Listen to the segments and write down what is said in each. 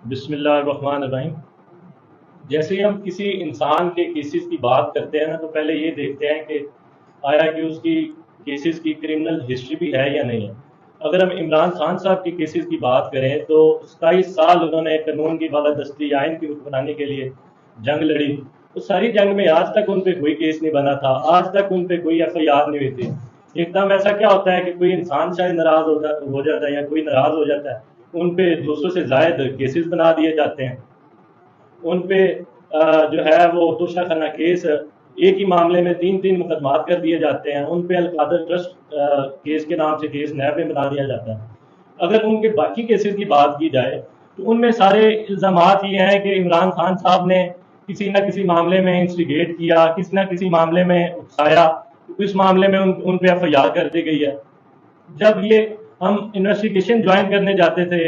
بسم اللہ الرحمن الرحیم۔ جیسے ہی ہم کسی انسان کے کیسز کی بات کرتے ہیں نا تو پہلے یہ دیکھتے ہیں کہ آیا کہ اس کی کیسز کی کرمنل ہسٹری بھی ہے یا نہیں ہے۔ اگر ہم عمران خان صاحب کی کیسز کی بات کریں تو 27 سال انہوں نے قانون کی بالادستی آئین کی حکمرانی کے لیے جنگ لڑی۔ اس ساری جنگ میں آج تک ان پہ کوئی کیس نہیں بنا تھا، آج تک ان پہ کوئی ایف آئی آر نہیں ہوئی تھی۔ ایک دم ایسا کیا ہوتا ہے کہ کوئی انسان شاید ناراض ہو جاتا ہے یا کوئی ناراض ہو جاتا ہے، ان پہ 200 سے زائد کیسز بنا دیے جاتے ہیں، ان پہ جو ہے وہ توشہ خانہ کیس ایک ہی معاملے میں 3 مقدمات کر دیے جاتے ہیں، ان پہ القادر ٹرسٹ کیس کے نام سے کیس نیب میں بنا دیا جاتا ہے۔ اگر ان کے باقی کیسز کی بات کی جائے تو ان میں سارے الزامات یہ ہیں کہ عمران خان صاحب نے کسی نہ کسی معاملے میں انسٹیگیٹ کیا، کسی نہ کسی معاملے میں اکسایا، اس معاملے میں ان پہ ایف آئی آر کر دی گئی ہے۔ جب یہ ہم انویسٹیگیشن جوائن کرنے جاتے تھے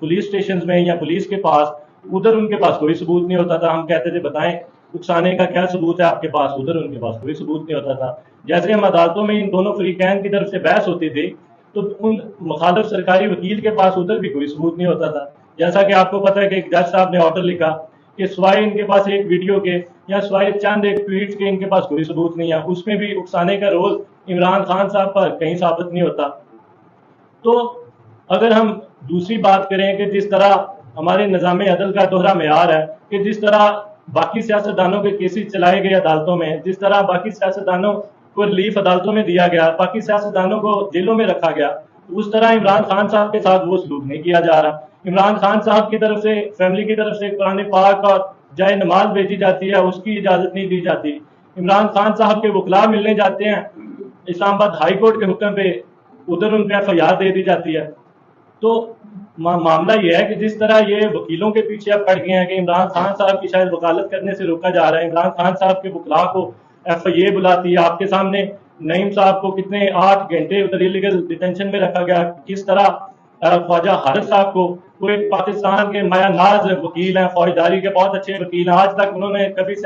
پولیس اسٹیشنز میں یا پولیس کے پاس، ادھر ان کے پاس کوئی ثبوت نہیں ہوتا تھا۔ ہم کہتے تھے بتائیں اکسانے کا کیا ثبوت ہے آپ کے پاس، ادھر ان کے پاس کوئی ثبوت نہیں ہوتا تھا۔ جیسے ہم عدالتوں میں ان دونوں فریقین کی طرف سے بحث ہوتی تھی تو ان مخالف سرکاری وکیل کے پاس ادھر بھی کوئی ثبوت نہیں ہوتا تھا۔ جیسا کہ آپ کو پتہ ہے کہ ایک جج صاحب نے آرڈر لکھا کہ سوائے ان کے پاس ایک ویڈیو کے یا سوائے چند ایک ٹویٹس کے ان کے پاس کوئی ثبوت نہیں ہے، اس میں بھی اکسانے کا رول عمران خان صاحب پر کہیں ثابت نہیں ہوتا۔ تو اگر ہم دوسری بات کریں کہ جس طرح ہمارے نظام عدل کا دوہرا معیار ہے کہ جس طرح باقی سیاستدانوں کے کیسز چلائے گئے عدالتوں میں، جس طرح باقی سیاستدانوں کو ریلیف عدالتوں میں دیا گیا، باقی سیاستدانوں کو جیلوں میں رکھا گیا، اس طرح عمران خان صاحب کے ساتھ وہ سلوک نہیں کیا جا رہا۔ عمران خان صاحب کی طرف سے، فیملی کی طرف سے قرآن پاک اور جائے نماز بھیجی جاتی ہے، اس کی اجازت نہیں دی جاتی۔ عمران خان صاحب کے وکلاء ملنے جاتے ہیں اسلام آباد ہائی کورٹ کے حکم پہ، ادھر ان پہ ایف آئی آر دے دی جاتی ہے۔ تو معاملہ یہ ہے کہ جس طرح یہ وکیلوں کے پیچھے اب پڑ گئے ہیں کہ عمران خان صاحب کی شاید وکالت کرنے سے روکا جا رہا ہے، عمران خان صاحب کے وکلاء کو ایف آئی اے بلاتی ہے۔ آپ کے سامنے نعیم صاحب کو کتنے 8 گھنٹے ادھر ایلیگل ڈیٹینشن میں رکھا گیا، کس طرح خواجہ حارث صاحب کو، وہ ایک پاکستان کے مایا ناز وکیل ہیں، فوجداری کے بہت اچھے وکیل ہیں، آج تک انہوں نے کبھی سے